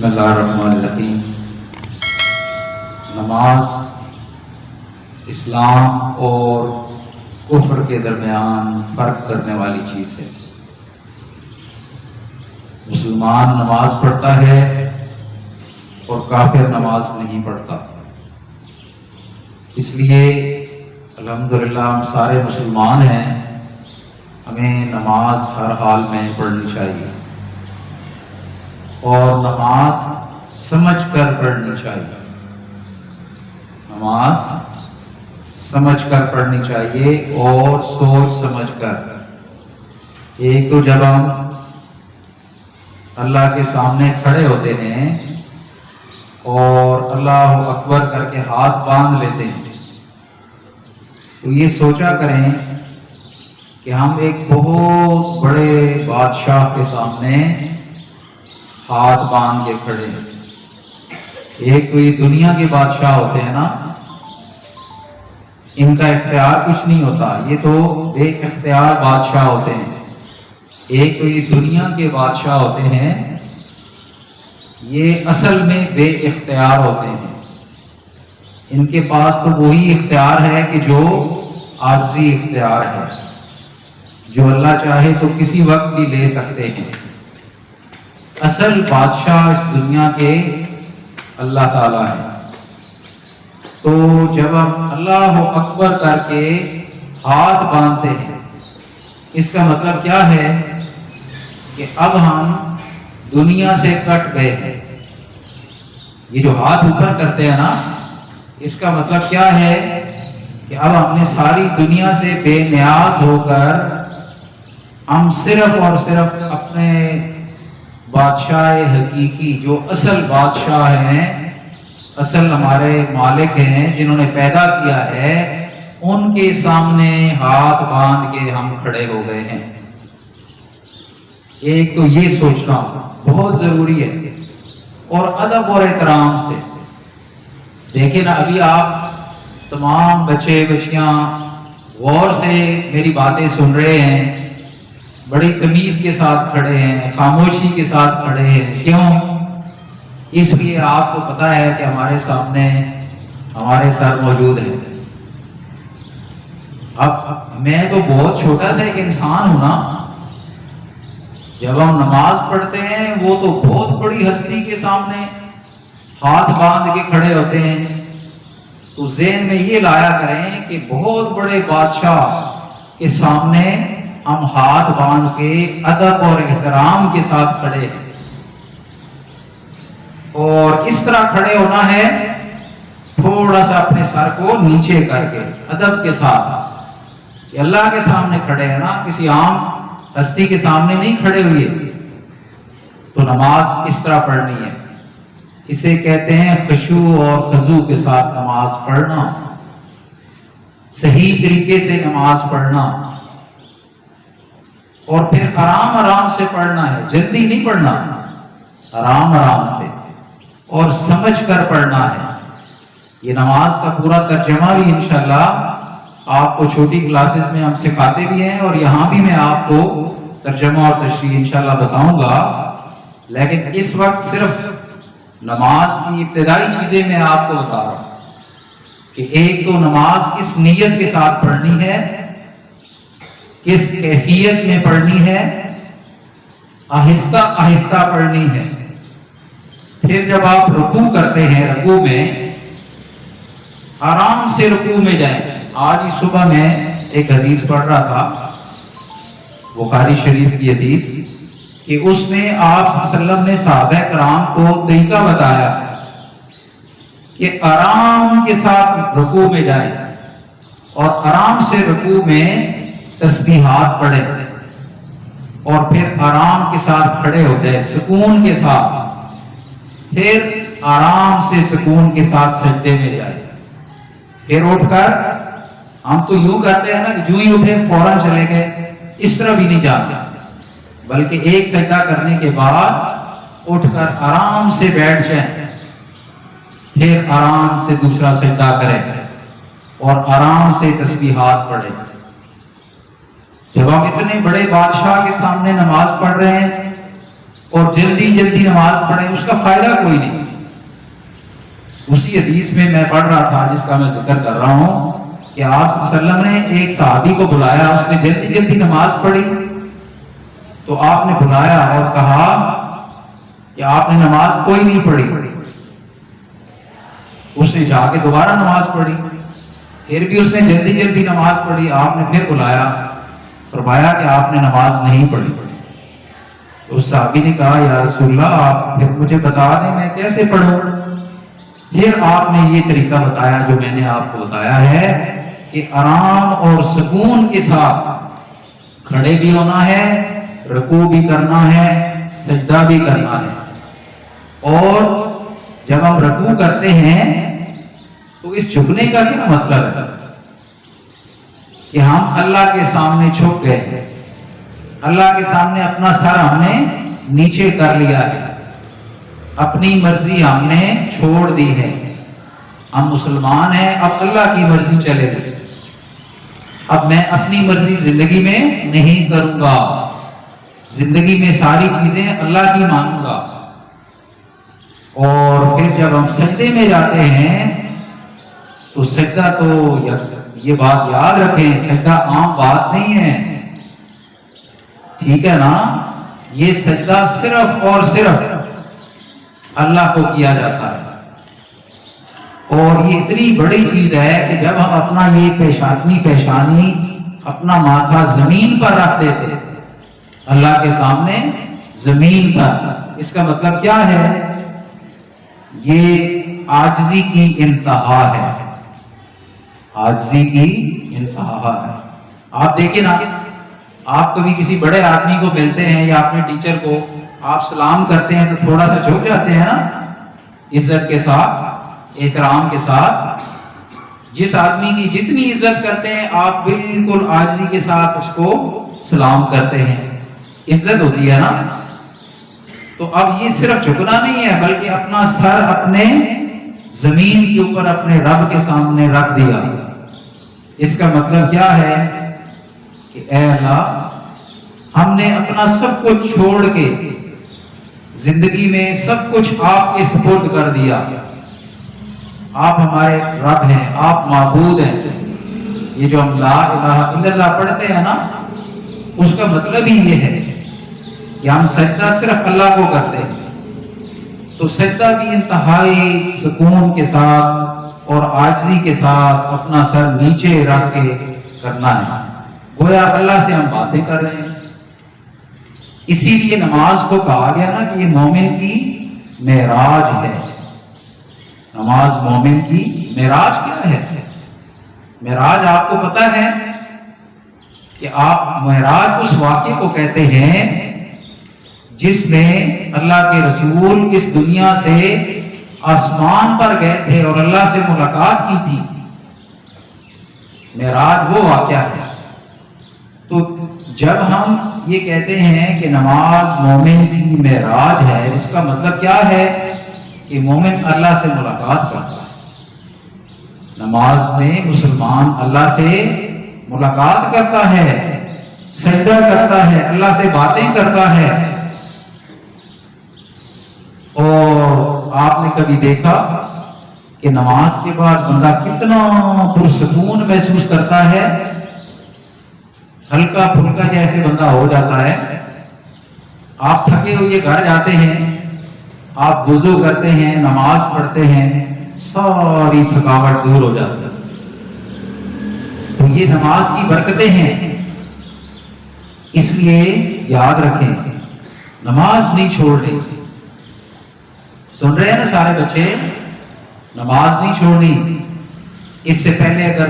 بسم اللہ الرحمن الرحیم۔ نماز اسلام اور کفر کے درمیان فرق کرنے والی چیز ہے۔ مسلمان نماز پڑھتا ہے اور کافر نماز نہیں پڑھتا۔ اس لیے الحمدللہ ہم سارے مسلمان ہیں، ہمیں نماز ہر حال میں پڑھنی چاہیے اور نماز سمجھ کر پڑھنی چاہیے۔ نماز سمجھ کر پڑھنی چاہیے اور سوچ سمجھ کر۔ ایک تو جب ہم اللہ کے سامنے کھڑے ہوتے ہیں اور اللہ اکبر کر کے ہاتھ باندھ لیتے ہیں تو یہ سوچا کریں کہ ہم ایک بہت بڑے بادشاہ کے سامنے ہاتھ باندھ کے کھڑے ہیں۔ ایک تو یہ دنیا کے بادشاہ ہوتے ہیں نا، ان کا اختیار کچھ نہیں ہوتا، یہ تو بے اختیار بادشاہ ہوتے ہیں۔ ایک تو یہ دنیا کے بادشاہ ہوتے ہیں، یہ اصل میں بے اختیار ہوتے ہیں۔ ان کے پاس تو وہی اختیار ہے کہ جو عارضی اختیار ہے، جو اللہ چاہے تو کسی وقت بھی لے سکتے ہیں۔ اصل بادشاہ اس دنیا کے اللہ تعالیٰ ہے۔ تو جب ہم اللہ اکبر کر کے ہاتھ باندھتے ہیں، اس کا مطلب کیا ہے کہ اب ہم دنیا سے کٹ گئے ہیں۔ یہ جو ہاتھ اوپر کرتے ہیں نا، اس کا مطلب کیا ہے کہ اب ہم نے ساری دنیا سے بے نیاز ہو کر ہم صرف اور صرف اپنے بادشاہ حقیقی، جو اصل بادشاہ ہیں، اصل ہمارے مالک ہیں، جنہوں نے پیدا کیا ہے، ان کے سامنے ہاتھ باندھ کے ہم کھڑے ہو گئے ہیں۔ ایک تو یہ سوچنا بہت ضروری ہے، اور ادب اور احترام سے دیکھیں نا، ابھی آپ تمام بچے بچیاں غور سے میری باتیں سن رہے ہیں، بڑی تمیز کے ساتھ کھڑے ہیں، خاموشی کے ساتھ کھڑے ہیں۔ کیوں؟ اس لیے آپ کو پتا ہے کہ ہمارے سامنے ہمارے سر موجود ہیں۔ اب میں تو بہت چھوٹا سا ایک انسان ہوں نا، جب ہم نماز پڑھتے ہیں وہ تو بہت بڑی ہستی کے سامنے ہاتھ باندھ کے کھڑے ہوتے ہیں۔ تو ذہن میں یہ لایا کریں کہ بہت بڑے بادشاہ کے سامنے ہم ہاتھ باندھ کے ادب اور احترام کے ساتھ کھڑے ہیں، اور اس طرح کھڑے ہونا ہے تھوڑا سا اپنے سر کو نیچے کر کے ادب کے ساتھ، کہ اللہ کے سامنے کھڑے ہیں نا، کسی عام ہستی کے سامنے نہیں کھڑے ہوئے۔ تو نماز اس طرح پڑھنی ہے، اسے کہتے ہیں خشوع اور خضوع کے ساتھ نماز پڑھنا، صحیح طریقے سے نماز پڑھنا، اور پھر آرام آرام سے پڑھنا ہے، جلدی نہیں پڑھنا، آرام آرام سے اور سمجھ کر پڑھنا ہے۔ یہ نماز کا پورا ترجمہ بھی انشاءاللہ آپ کو چھوٹی کلاسز میں ہم سکھاتے بھی ہیں، اور یہاں بھی میں آپ کو ترجمہ اور تشریح انشاءاللہ بتاؤں گا، لیکن اس وقت صرف نماز کی ابتدائی چیزیں میں آپ کو بتا رہا ہوں کہ ایک تو نماز کس نیت کے ساتھ پڑھنی ہے، کس کیفیت میں پڑھنی ہے، آہستہ آہستہ پڑھنی ہے۔ پھر جب آپ رکوع کرتے ہیں، رکوع میں آرام سے رکوع میں جائیں۔ آج ہی صبح میں ایک حدیث پڑھ رہا تھا، بخاری شریف کی حدیث، کہ اس میں آپ صلی اللہ علیہ وسلم نے صحابہ کرام کو طریقہ بتایا کہ آرام کے ساتھ رکوع میں جائیں اور آرام سے رکوع میں تسبیحات پڑھیں، اور پھر آرام کے ساتھ کھڑے ہو جائے سکون کے ساتھ، پھر آرام سے سکون کے ساتھ سجدے میں جائے، پھر اٹھ کر، ہم تو یوں کرتے ہیں نا کہ جو ہی اٹھے فوراً چلے گئے، اس طرح بھی نہیں جاتے، بلکہ ایک سجدہ کرنے کے بعد اٹھ کر آرام سے بیٹھ جائیں، پھر آرام سے دوسرا سجدہ کریں اور آرام سے تسبیحات پڑھیں۔ جب ہم اتنے بڑے بادشاہ کے سامنے نماز پڑھ رہے ہیں اور جلدی جلدی نماز پڑھیں، اس کا فائدہ کوئی نہیں۔ اسی حدیث میں میں پڑھ رہا تھا جس کا میں ذکر کر رہا ہوں کہ آپ صلی اللہ علیہ وسلم نے ایک صحابی کو بلایا، اس نے جلدی جلدی نماز پڑھی، تو آپ نے بلایا اور کہا کہ آپ نے نماز کوئی نہیں پڑھی۔ اس نے جا کے دوبارہ نماز پڑھی، پھر بھی اس نے جلدی جلدی نماز پڑھی۔ آپ نے پھر بلایا، فرمایا کہ آپ نے نماز نہیں پڑھی۔ تو اس صحابی نے کہا یا رسول اللہ آپ پھر مجھے بتا دیں میں کیسے پڑھوں۔ پھر آپ نے یہ طریقہ بتایا جو میں نے آپ کو بتایا ہے کہ آرام اور سکون کے ساتھ کھڑے بھی ہونا ہے، رکوع بھی کرنا ہے، سجدہ بھی کرنا ہے۔ اور جب ہم رکوع کرتے ہیں تو اس جھکنے کا کیا مطلب ہے کہ ہم اللہ کے سامنے جھک گئے ہیں، اللہ کے سامنے اپنا سر ہم نے نیچے کر لیا ہے، اپنی مرضی ہم نے چھوڑ دی ہے، ہم مسلمان ہیں، اب اللہ کی مرضی چلے گی، اب میں اپنی مرضی زندگی میں نہیں کروں گا، زندگی میں ساری چیزیں اللہ کی مانوں گا۔ اور پھر جب ہم سجدے میں جاتے ہیں تو سجدہ تو یہ بات یاد رکھیں، سجدہ عام بات نہیں ہے، ٹھیک ہے نا؟ یہ سجدہ صرف اور صرف اللہ کو کیا جاتا ہے، اور یہ اتنی بڑی چیز ہے کہ جب ہم اپنا یہ پیشانی اپنا ماتھا زمین پر رکھ دیتے اللہ کے سامنے زمین پر، اس کا مطلب کیا ہے؟ یہ عاجزی کی انتہا ہے، عاجزی کی انتہا ہے۔ آپ دیکھیں نا، آپ کبھی کسی بڑے آدمی کو ملتے ہیں یا اپنے ٹیچر کو آپ سلام کرتے ہیں تو تھوڑا سا جھک جاتے ہیں نا، عزت کے ساتھ، احترام کے ساتھ۔ جس آدمی کی جتنی عزت کرتے ہیں آپ بالکل عاجزی کے ساتھ اس کو سلام کرتے ہیں، عزت ہوتی ہے نا۔ تو اب یہ صرف جھکنا نہیں ہے بلکہ اپنا سر اپنے زمین کے اوپر اپنے رب کے سامنے رکھ دیا۔ اس کا مطلب کیا ہے کہ اے اللہ، ہم نے اپنا سب کچھ چھوڑ کے زندگی میں سب کچھ آپ کے سپرد کر دیا، آپ ہمارے رب ہیں، آپ معبود ہیں۔ یہ جو ہم لا الہ الا اللہ پڑھتے ہیں نا، اس کا مطلب ہی یہ ہے کہ ہم سجدہ صرف اللہ کو کرتے ہیں۔ تو سجدہ بھی انتہائی سکون کے ساتھ اور عاجزی کے ساتھ اپنا سر نیچے رکھ کے کرنا ہے، گویا اللہ سے ہم باتیں کر رہے ہیں۔ اسی لیے نماز کو کہا گیا نا کہ یہ مومن کی معراج ہے۔ نماز مومن کی معراج کیا ہے؟ معراج آپ کو پتہ ہے کہ آپ معراج اس واقعے کو کہتے ہیں جس میں اللہ کے رسول اس دنیا سے آسمان پر گئے تھے اور اللہ سے ملاقات کی تھی۔ معراج وہ واقعہ ہے۔ تو جب ہم یہ کہتے ہیں کہ نماز مومن کی معراج ہے، اس کا مطلب کیا ہے کہ مومن اللہ سے ملاقات کرتا ہے۔ نماز میں مسلمان اللہ سے ملاقات کرتا ہے، سجدہ کرتا ہے، اللہ سے باتیں کرتا ہے۔ اور آپ نے کبھی دیکھا کہ نماز کے بعد بندہ کتنا پرسکون محسوس کرتا ہے، ہلکا پھلکا جیسے بندہ ہو جاتا ہے۔ آپ تھکے ہوئے گھر جاتے ہیں، آپ وضو کرتے ہیں، نماز پڑھتے ہیں، ساری تھکاوٹ دور ہو جاتی ہے۔ تو یہ نماز کی برکتیں ہیں، اس لیے یاد رکھیں نماز نہیں چھوڑنی۔ سن رہے ہیں نا سارے بچے؟ نماز نہیں چھوڑنی۔ اس سے پہلے اگر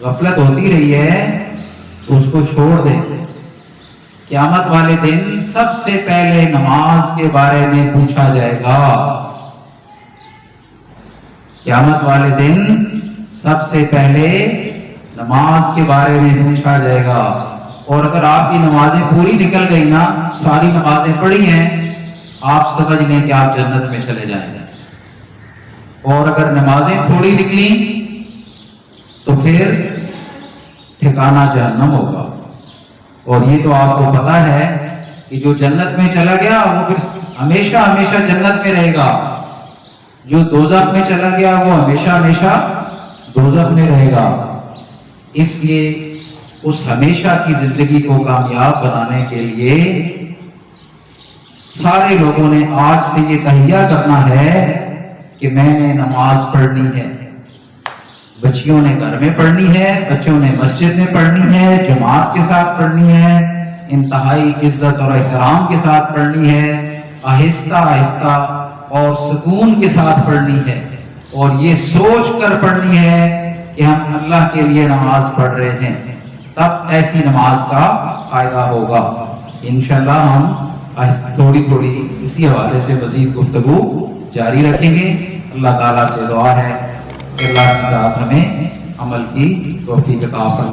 غفلت ہوتی رہی ہے تو اس کو چھوڑ دیں۔ قیامت والے دن سب سے پہلے نماز کے بارے میں پوچھا جائے گا۔ قیامت والے دن سب سے پہلے نماز کے بارے میں پوچھا جائے گا۔ اور اگر آپ کی نمازیں پوری نکل گئی نا، ساری نمازیں پڑھی ہیں، آپ سمجھ لیں کہ آپ جنت میں چلے جائیں گے۔ اور اگر نمازیں تھوڑی نکلی تو پھر ٹھکانہ جہنم ہوگا۔ اور یہ تو آپ کو پتا ہے کہ جو جنت میں چلا گیا وہ پھر ہمیشہ ہمیشہ جنت میں رہے گا، جو دوزخ میں چلا گیا وہ ہمیشہ ہمیشہ دوزخ میں رہے گا۔ اس لیے اس ہمیشہ کی زندگی کو کامیاب بنانے کے لیے سارے لوگوں نے آج سے یہ تہیہ کرنا ہے کہ میں نے نماز پڑھنی ہے۔ بچیوں نے گھر میں پڑھنی ہے، بچوں نے مسجد میں پڑھنی ہے، جماعت کے ساتھ پڑھنی ہے، انتہائی عزت اور احترام کے ساتھ پڑھنی ہے، آہستہ آہستہ اور سکون کے ساتھ پڑھنی ہے، اور یہ سوچ کر پڑھنی ہے کہ ہم اللہ کے لیے نماز پڑھ رہے ہیں، تب ایسی نماز کا فائدہ ہوگا۔ انشاءاللہ ہم تھوڑی تھوڑی اسی حوالے سے مزید گفتگو جاری رکھیں گے۔ اللہ تعالیٰ سے دعا ہے کہ اللہ کے ساتھ ہمیں عمل کی توفیق عطا فرمائے۔